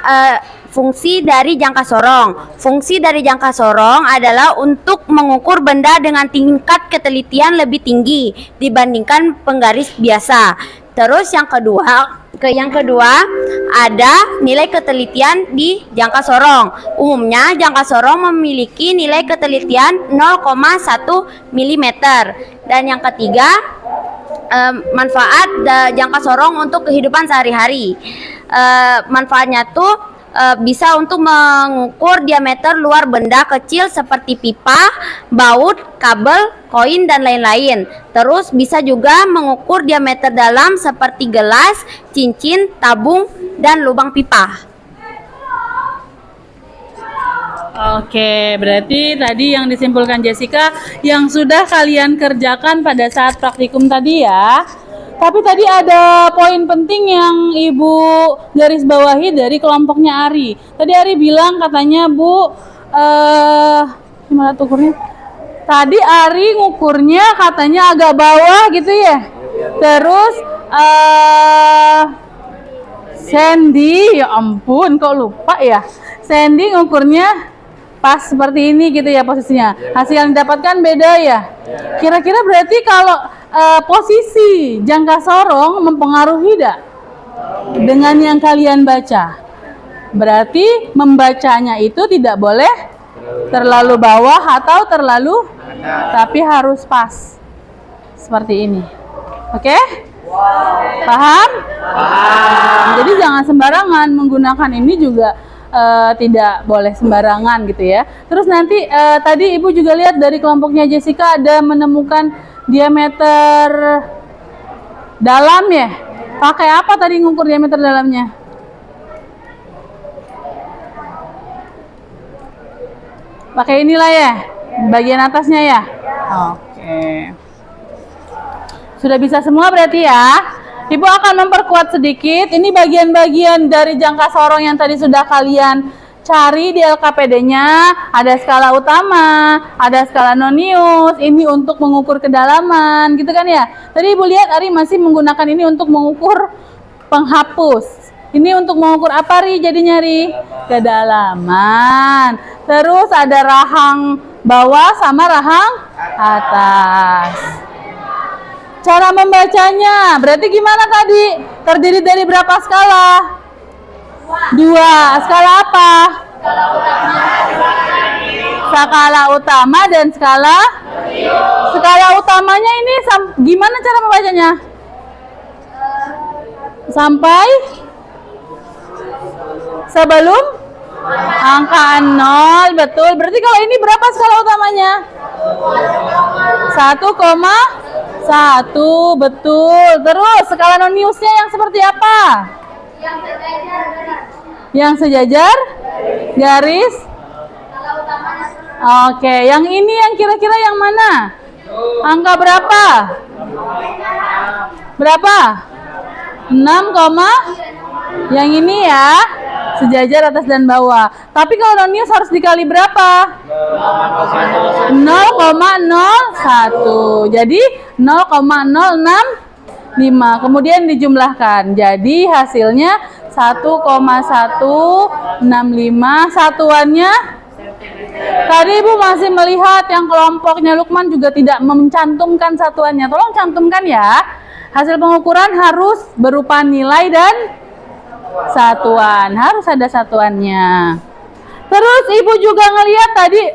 fungsi dari jangka sorong. Fungsi dari jangka sorong adalah untuk mengukur benda dengan tingkat ketelitian lebih tinggi dibandingkan penggaris biasa. Terus yang kedua ada nilai ketelitian di jangka sorong. Umumnya jangka sorong memiliki nilai ketelitian 0,1 mm. Dan yang ketiga, manfaat jangka sorong untuk kehidupan sehari-hari. Manfaatnya tuh bisa untuk mengukur diameter luar benda kecil seperti pipa, baut, kabel, koin, dan lain-lain. Terus bisa juga mengukur diameter dalam seperti gelas, cincin, tabung, dan lubang pipa. Oke, berarti tadi yang disimpulkan Jessica yang sudah kalian kerjakan pada saat praktikum tadi ya. Tapi tadi ada poin penting yang Ibu garis bawahi dari kelompoknya Ari. Tadi Ari bilang katanya Bu, gimana tuh ukurnya? Tadi Ari ngukurnya katanya agak bawah gitu ya. Terus Sandy, ya ampun kok lupa ya. Sandy ngukurnya pas seperti ini gitu ya posisinya. Hasil yang didapatkan beda ya. Kira-kira berarti kalau posisi jangka sorong mempengaruhi tidak dengan yang kalian baca? Berarti membacanya itu tidak boleh terlalu bawah atau terlalu, tapi harus pas seperti ini. Oke? Paham? Jadi jangan sembarangan menggunakan ini juga. Tidak boleh sembarangan gitu ya. Terus nanti tadi Ibu juga lihat dari kelompoknya Jessica ada menemukan diameter dalam ya. Pakai apa tadi ngukur diameter dalamnya? Pakai inilah ya, bagian atasnya ya. Oke. Sudah bisa semua berarti ya. Ibu akan memperkuat sedikit. Ini bagian-bagian dari jangka sorong yang tadi sudah kalian cari di LKPD-nya. Ada skala utama, ada skala nonius. Ini untuk mengukur kedalaman, gitu kan ya? Tadi Ibu lihat Ari masih menggunakan ini untuk mengukur penghapus. Ini untuk mengukur apa Ri jadinya Ri? Kedalaman. Terus ada rahang bawah sama rahang atas. Cara membacanya, berarti gimana tadi? Terdiri dari berapa skala? Dua. Skala apa? Skala utama dan skala? Skala utamanya ini gimana cara membacanya? Sampai? Sebelum? Angka 0, betul. Berarti kalau ini berapa skala utamanya? 1,1, betul. Terus skala noniusnya yang seperti apa? Yang sejajar garis. Oke, yang ini yang kira-kira yang mana? Angka berapa? Berapa? 6, yang ini ya, sejajar atas dan bawah. Tapi kalau nonius harus dikali berapa? 0,01. Jadi 0,065. Kemudian dijumlahkan. Jadi hasilnya 1,165. Satuannya tadi Ibu masih melihat yang kelompoknya Lukman juga tidak mencantumkan satuannya. Tolong cantumkan ya. Hasil pengukuran harus berupa nilai dan satuan. Harus ada satuannya. Terus Ibu juga ngelihat tadi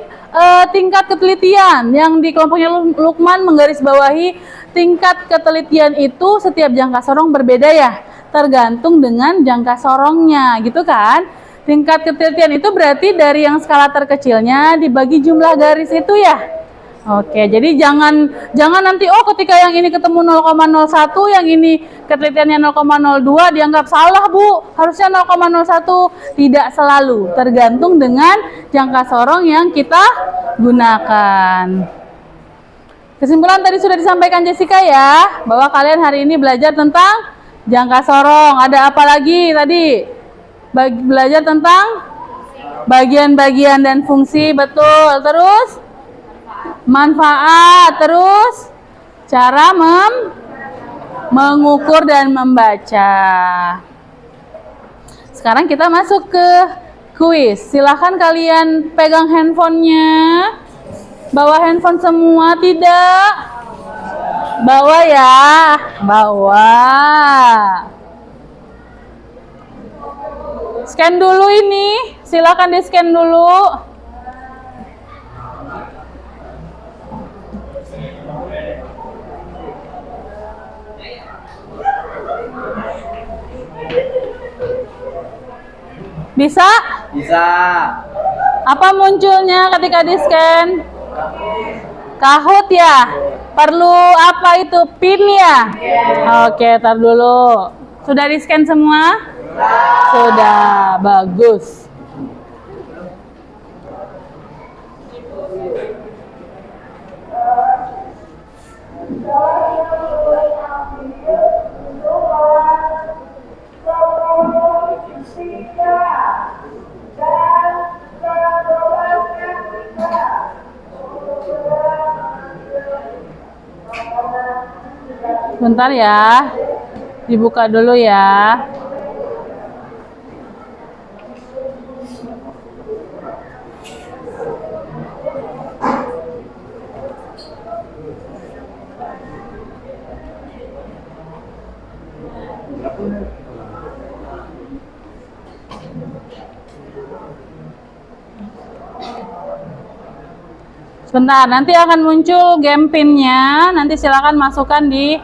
tingkat ketelitian yang di kelompoknya Lukman menggarisbawahi tingkat ketelitian itu setiap jangka sorong berbeda ya. Tergantung dengan jangka sorongnya gitu kan. Tingkat ketelitian itu berarti dari yang skala terkecilnya dibagi jumlah garis itu ya. Oke, jadi jangan nanti ketika yang ini ketemu 0,01, yang ini ketelitiannya 0,02 dianggap salah, Bu. Harusnya 0,01. Tidak selalu, tergantung dengan jangka sorong yang kita gunakan. Kesimpulan tadi sudah disampaikan Jessica ya, bahwa kalian hari ini belajar tentang jangka sorong. Ada apa lagi tadi? Belajar tentang bagian-bagian dan fungsi, betul. Terus manfaat, terus cara mengukur dan membaca. Sekarang kita masuk ke kuis. Silahkan kalian pegang handphonenya. Bawa handphone semua, tidak? Bawa ya, bawa. Scan dulu ini, silahkan di scan dulu. Bisa? Bisa. Apa munculnya ketika di scan? Kahoot ya? Perlu apa itu? PIN ya? Oke, tar dulu. Sudah di scan semua? Sudah, bagus. Bentar ya, dibuka dulu ya. Sebentar, nanti akan muncul game pinnya. Nanti silakan masukkan di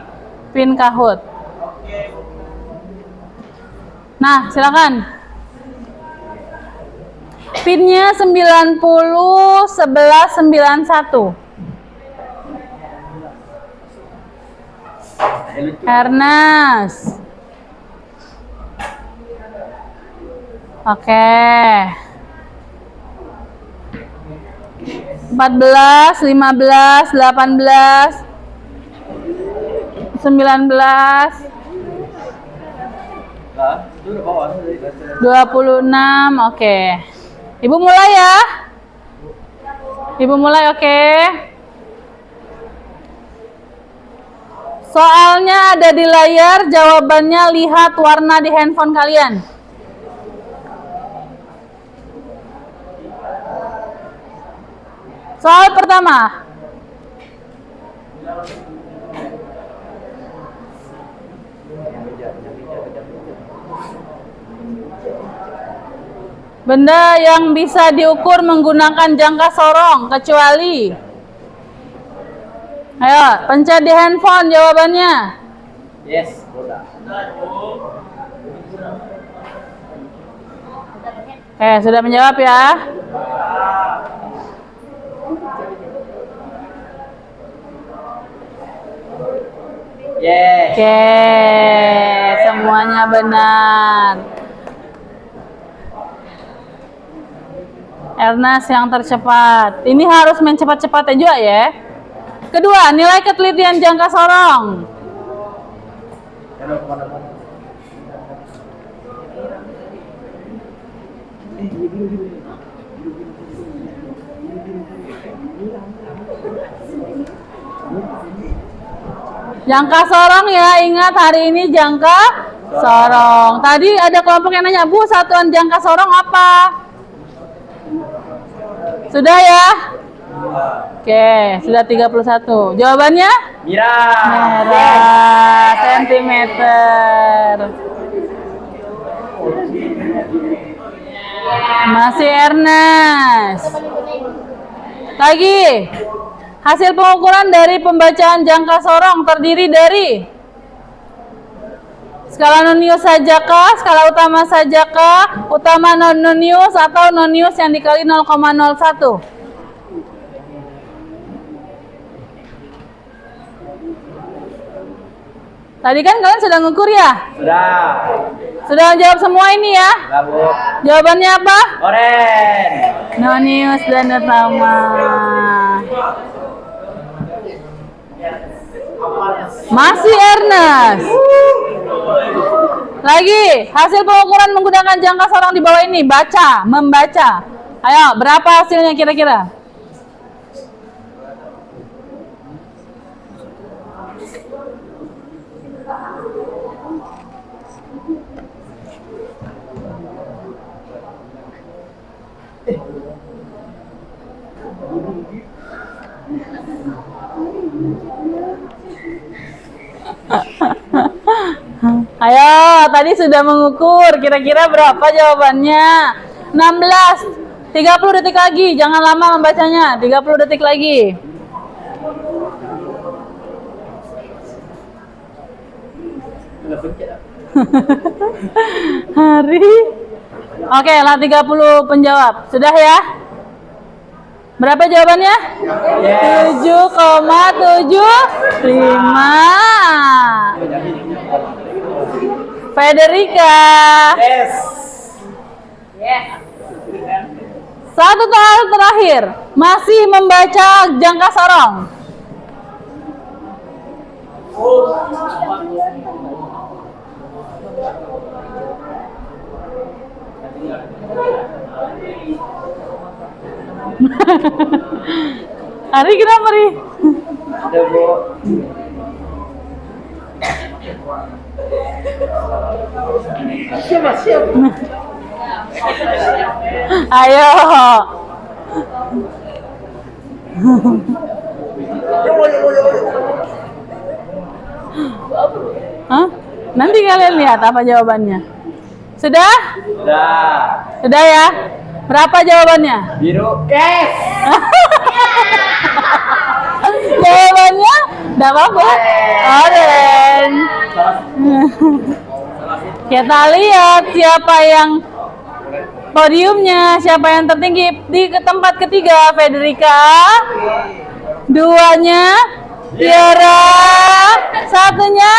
pin Kahoot. Nah, silakan. Pinnya 90 11 91. Ernest. Oke. 14, 15, 18, 19, 26, oke. Ibu mulai ya. Ibu mulai, oke. Soalnya ada di layar, jawabannya lihat warna di handphone kalian. Soal pertama. Benda yang bisa diukur menggunakan jangka sorong, kecuali. Ayo, pencet di handphone jawabannya. Yes, udah. Oke, sudah menjawab ya. Yes. Oke, semuanya benar. Ernest yang tercepat. Ini harus main cepat-cepatnya juga ya. Kedua, nilai ketelitian jangka sorong. Jangka sorong ya, ingat hari ini jangka sorong. Tadi ada kelompok yang nanya, Bu, satuan jangka sorong apa? Sudah ya? Oke, sudah 31. Jawabannya? Merah sentimeter. Masih Ernest. Lagi. Hasil pengukuran dari pembacaan jangka sorong terdiri dari skala nonius sajakah, skala utama sajakah, utama non-nonius atau nonius yang dikali 0,01. Tadi kan kalian sudah ngukur ya? Sudah. Sudah jawab semua ini ya? Sudah, Bu. Jawabannya apa? Oren. Nonius dan utama. Masih Ernest. Lagi, hasil pengukuran menggunakan jangka sorong di bawah ini. Baca, membaca. Ayo, berapa hasilnya kira-kira? Ayo, tadi sudah mengukur. Kira-kira berapa jawabannya? 16. 30 detik lagi. Jangan lama membacanya. 30 detik lagi. Hari. Oke, lah 30 penjawab. Sudah ya? Berapa jawabannya? 7,75. Federica. Satu hal terakhir, masih membaca jangka sorong. Hari kenapa, Ri? Udah, Bu. Siap. Ayo. Hah? Nanti kalian lihat apa jawabannya. Sudah? Sudah. Sudah ya? Berapa jawabannya? Biru. Yes. Jawabannya? Tidak apa-apa. Orange. Kita lihat siapa yang podiumnya, siapa yang tertinggi di tempat ketiga. Federica. Duanya Tiara. Satunya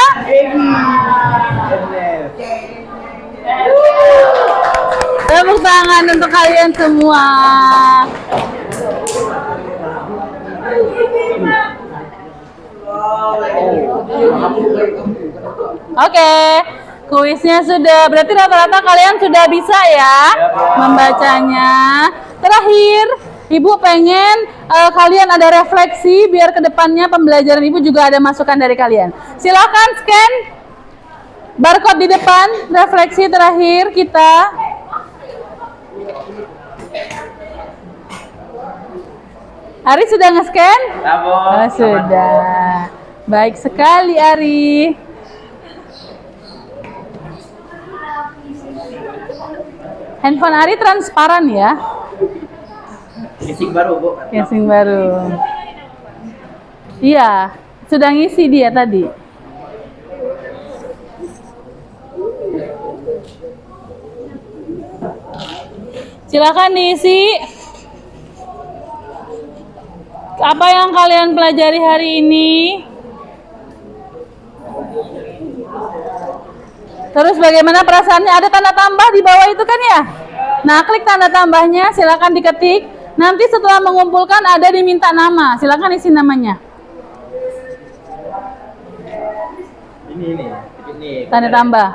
tepuk tangan untuk kalian semua. Oke, kuisnya sudah. Berarti rata-rata kalian sudah bisa ya membacanya. Terakhir, Ibu pengen kalian ada refleksi biar kedepannya pembelajaran Ibu juga ada masukan dari kalian. Silakan scan barcode di depan. Refleksi terakhir kita. Ari sudah nge-scan? Oh, sudah. Baik sekali, Ari. Handphone Ari transparan ya? Casing baru, Bu. Casing baru. Iya, sudah ngisi dia tadi. Silakan diisi. Apa yang kalian pelajari hari ini? Terus bagaimana perasaannya? Ada tanda tambah di bawah itu kan ya? Nah, klik tanda tambahnya, silakan diketik. Nanti setelah mengumpulkan ada diminta nama, silakan isi namanya. Ini. Tanda tambah.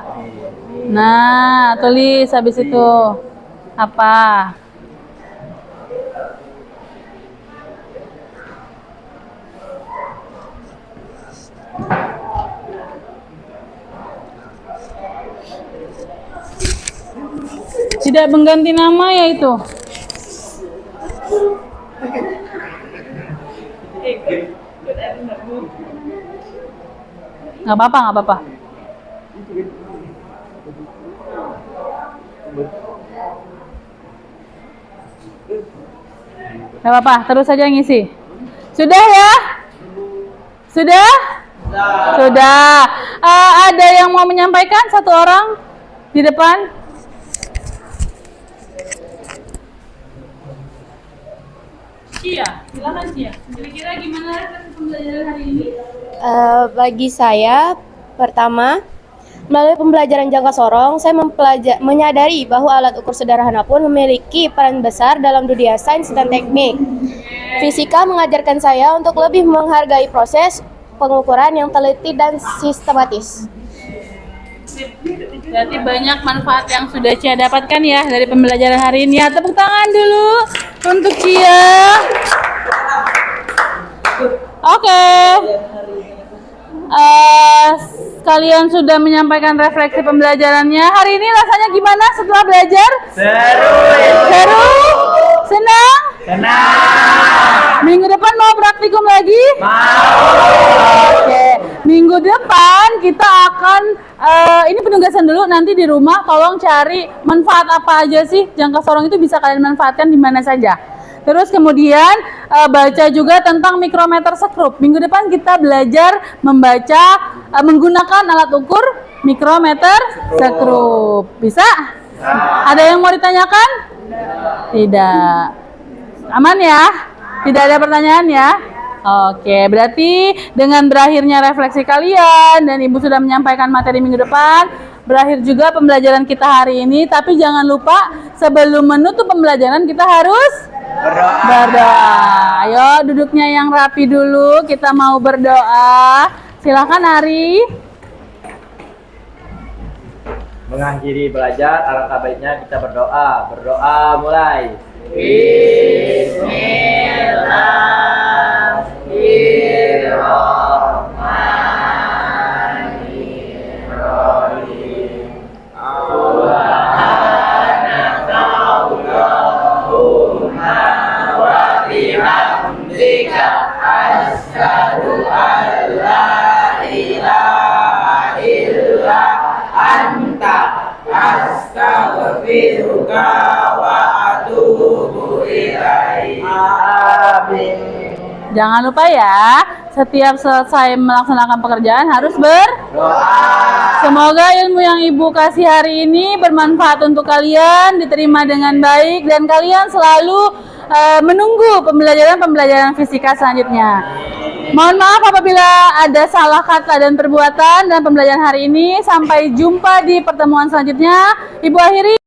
Nah, tulis habis itu apa? Tidak mengganti nama yaitu. Nggak apa-apa, nggak apa-apa. Nggak apa-apa, terus saja ngisi. Sudah ya? Sudah? Sudah. Ada yang mau menyampaikan? Satu orang di depan. Iya, silakan Cia. Kira-kira gimana refleksi pembelajaran hari ini? Bagi saya, pertama, melalui pembelajaran jangka sorong, saya menyadari bahwa alat ukur sederhana pun memiliki peran besar dalam dunia sains dan teknik. Fisika mengajarkan saya untuk lebih menghargai proses pengukuran yang teliti dan sistematis. Berarti banyak manfaat yang sudah Cia dapatkan ya dari pembelajaran hari ini. Ya, tepuk tangan dulu untuk Cia. Oke. Kalian sudah menyampaikan refleksi pembelajarannya. Hari ini rasanya gimana setelah belajar? Seru. Seru? Senang? Senang. Minggu depan mau praktikum lagi? Mau. Oke. Minggu depan kita akan ini penugasan dulu, nanti di rumah tolong cari manfaat apa aja sih jangka sorong itu bisa kalian manfaatkan di mana saja. Terus kemudian baca juga tentang mikrometer sekrup. Minggu depan kita belajar membaca menggunakan alat ukur mikrometer sekrup. Bisa? Ada yang mau ditanyakan? Tidak. Aman ya? Tidak ada pertanyaan ya? Oke, berarti dengan berakhirnya refleksi kalian dan Ibu sudah menyampaikan materi minggu depan, berakhir juga pembelajaran kita hari ini. Tapi jangan lupa sebelum menutup pembelajaran kita harus berdoa. Ayo duduknya yang rapi dulu, kita mau berdoa. Silakan Ari. Mengakhiri belajar, alangkah baiknya kita berdoa. Berdoa mulai. Jangan lupa ya, setiap selesai melaksanakan pekerjaan harus berdoa. Semoga ilmu yang Ibu kasih hari ini bermanfaat untuk kalian, diterima dengan baik, dan kalian selalu menunggu pembelajaran fisika selanjutnya. Mohon maaf apabila ada salah kata dan perbuatan dalam pembelajaran hari ini. Sampai jumpa di pertemuan selanjutnya. Ibu akhiri.